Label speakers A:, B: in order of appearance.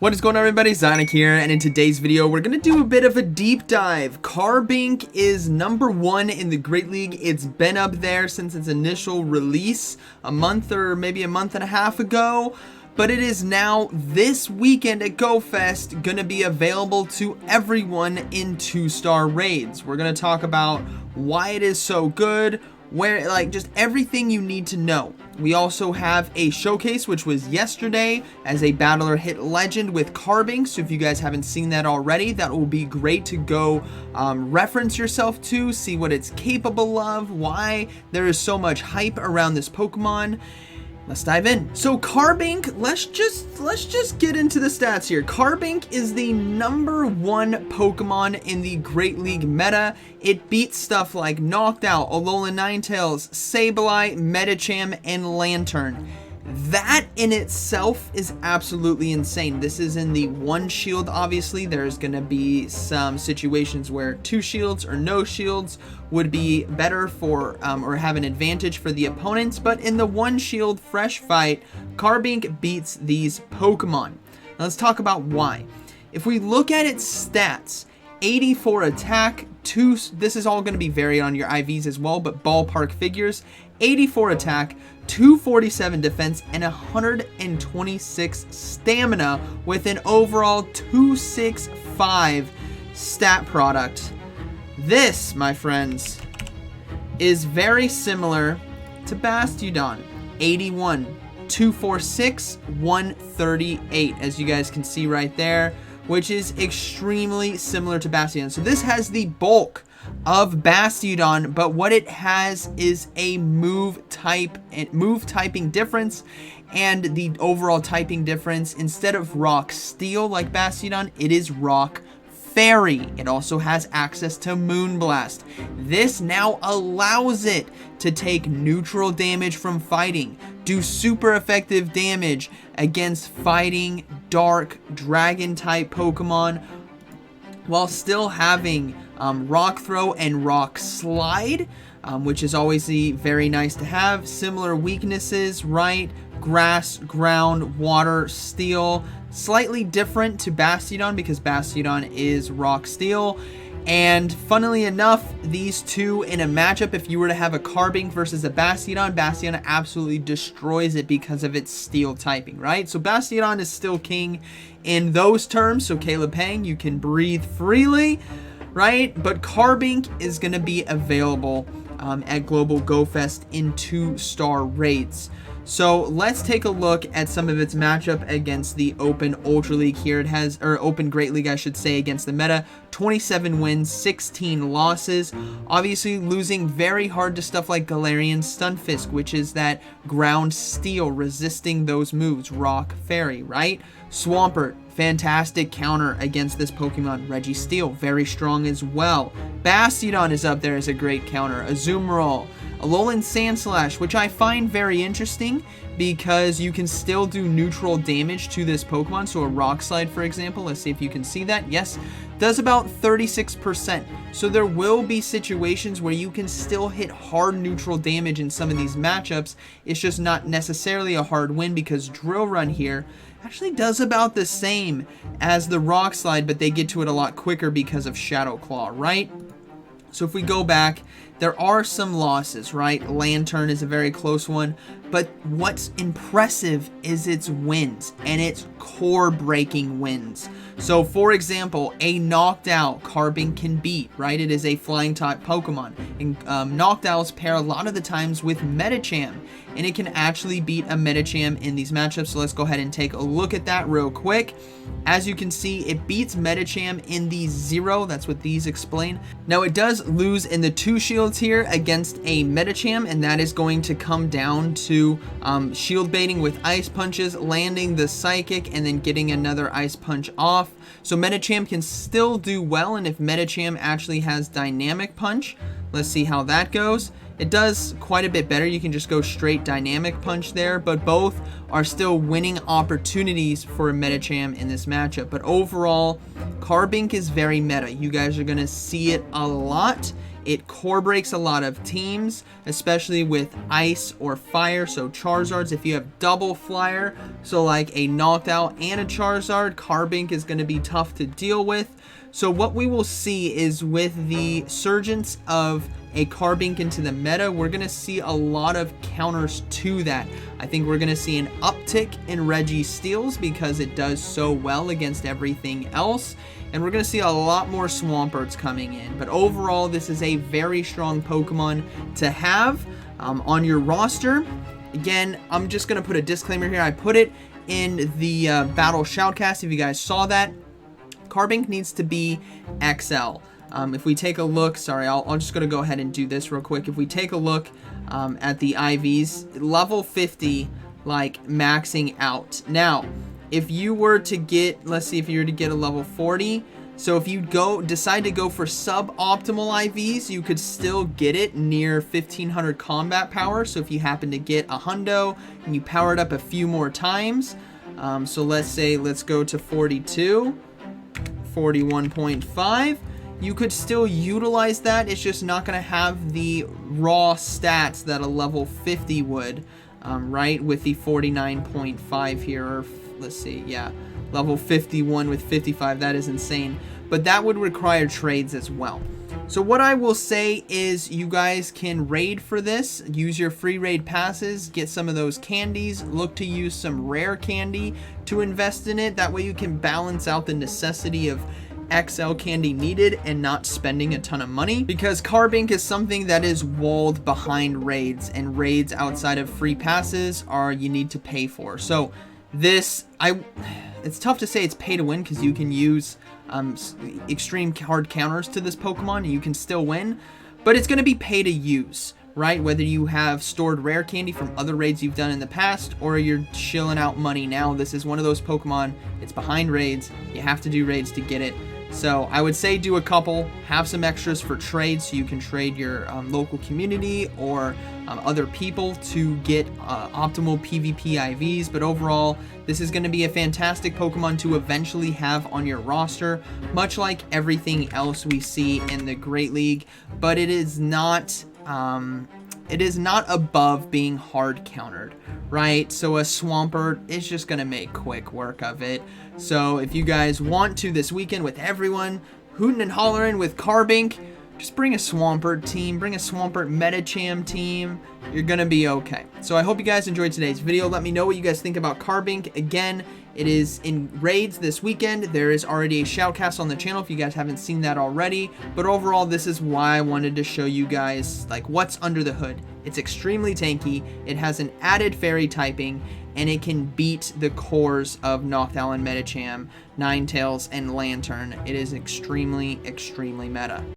A: What is going on, everybody? ZyoniK here, and in today's video we're gonna do a bit of a deep dive. Carbink is #1 in the Great League. It's been up there since its initial release a month or maybe a month and a half ago, but it is now this weekend at GoFest gonna be available to everyone in 2-star raids. We're gonna talk about why it is so good, where, like, just everything you need to know. We also have a showcase, which was yesterday, as a battler hit legend with Carbink. So if you guys haven't seen that already, that will be great to go reference yourself to, see what it's capable of, why there is so much hype around this Pokemon. Let's dive in. So Carbink, let's just get into the stats here. Carbink is the #1 Pokemon in the Great League meta. It beats stuff like Noctowl, Alolan Ninetales, Sableye, Medicham, and Lantern. That in itself is absolutely insane. This is in the 1 shield, obviously. There's going to be some situations where 2 shields or no shields would be better for, or have an advantage for the opponents. But in the 1 shield fresh fight, Carbink beats these Pokemon. Now let's talk about why. If we look at its stats, 84 attack, this is all going to be varied on your IVs as well, but ballpark figures, 84 attack, 247 defense, and 126 stamina with an overall 265 stat product. This, my friends, is very similar to Bastiodon. 81, 246, 138, as you guys can see right there, which is extremely similar to Bastiodon. So this has the bulk of Bastiodon, but what it has is a move typing difference, and the overall typing difference, instead of rock steel like Bastiodon, it is rock fairy. It also has access to Moonblast. This now allows it to take neutral damage from fighting, do super effective damage against fighting dark dragon type Pokemon, while still having Rock Throw and Rock Slide, which is always very nice to have. Similar weaknesses, right? Grass, ground, water, steel. Slightly different to Bastiodon because Bastiodon is Rock Steel. And funnily enough, these two in a matchup, if you were to have a Carbink versus a Bastiodon, Bastiodon absolutely destroys it because of its steel typing, right? So Bastiodon is still king in those terms. So Caleb Pang, you can breathe freely, right? But Carbink is going to be available at Global GoFest in 2-star raids. So let's take a look at some of its matchup against the Open Ultra League here. It has, or Open Great League, I should say, against the meta. 27 wins, 16 losses. Obviously losing very hard to stuff like Galarian Stunfisk, which is that ground steel resisting those moves. Rock Fairy, right? Swampert, fantastic counter against this Pokemon. Registeel, very strong as well. Bastiodon is up there as a great counter. Azumarill, Alolan Sandslash, which I find very interesting because you can still do neutral damage to this Pokemon. So a Rock Slide, for example, let's see if you can see that. Yes, does about 36%. So there will be situations where you can still hit hard neutral damage in some of these matchups. It's just not necessarily a hard win because Drill Run here actually does about the same as the Rock Slide, but they get to it a lot quicker because of Shadow Claw, right? So if we go back, there are some losses, right? Lantern is a very close one, but what's impressive is its wins, and its core-breaking wins. So, for example, a Noctowl Carbink can beat, right? It is a flying-type Pokemon, and Noctowls pair a lot of the times with Medicham, and it can actually beat a Medicham in these matchups. So let's go ahead and take a look at that real quick. As you can see, it beats Medicham in the 0. That's what these explain. Now, it does lose in the 2 shields here against a Medicham, and that is going to come down to shield baiting with Ice Punches, landing the Psychic, and then getting another Ice Punch off. So Medicham can still do well, and if Medicham actually has Dynamic Punch, let's see how that goes. It does quite a bit better. You can just go straight Dynamic Punch there, but both are still winning opportunities for Medicham in this matchup. But overall, Carbink is very meta. You guys are going to see it a lot It core breaks a lot of teams, especially with ice or fire. So Charizards, if you have double flyer, so like a Noctowl and a Charizard, Carbink is going to be tough to deal with. So what we will see is with the surgence of a Carbink into the meta, we're going to see a lot of counters to that. I think we're going to see an uptick in Registeals because it does so well against everything else. And we're going to see a lot more Swamperts coming in. But overall, this is a very strong Pokemon to have on your roster. Again, I'm just going to put a disclaimer here. I put it in the Battle Shoutcast if you guys saw that. Carbink needs to be XL. If we take a look, sorry, I'm just going to go ahead and do this real quick. If we take a look at the IVs, level 50, like maxing out. Now, if you were to get, let's see, if you were to get a level 40, so if you decide to go for suboptimal IVs, you could still get it near 1500 combat power. So if you happen to get a hundo and you power it up a few more times, so let's go to 42. 41.5, you could still utilize that. It's just not going to have the raw stats that a level 50 would, right, with the 49.5 here, or let's see, yeah, level 51 with 55, that is insane, but that would require trades as well. So what I will say is you guys can raid for this, use your free raid passes, get some of those candies, look to use some rare candy to invest in it. That way you can balance out the necessity of XL candy needed and not spending a ton of money, because Carbink is something that is walled behind raids, and raids outside of free passes are you need to pay for. So this, it's tough to say it's pay to win because you can use extreme hard counters to this Pokemon and you can still win, but it's going to be pay to use, right? Whether you have stored rare candy from other raids you've done in the past or you're shilling out money now, this is one of those Pokemon, it's behind raids, you have to do raids to get it. So I would say do a couple, have some extras for trade so you can trade your local community or other people to get optimal PvP IVs. But overall, this is going to be a fantastic Pokemon to eventually have on your roster, much like everything else we see in the Great League. But it is not above being hard countered, right? So a Swampert is just going to make quick work of it. So if you guys want to this weekend with everyone hooting and hollering with Carbink, just bring a Swampert team, bring a Swampert Medicham team. You're going to be okay. So I hope you guys enjoyed today's video. Let me know what you guys think about Carbink. Again, it is in raids this weekend. There is already a Shoutcast on the channel if you guys haven't seen that already. But overall, this is why I wanted to show you guys like what's under the hood. It's extremely tanky. It has an added fairy typing, and it can beat the cores of Noctowl and Medicham, Ninetales, and Lantern. It is extremely, extremely meta.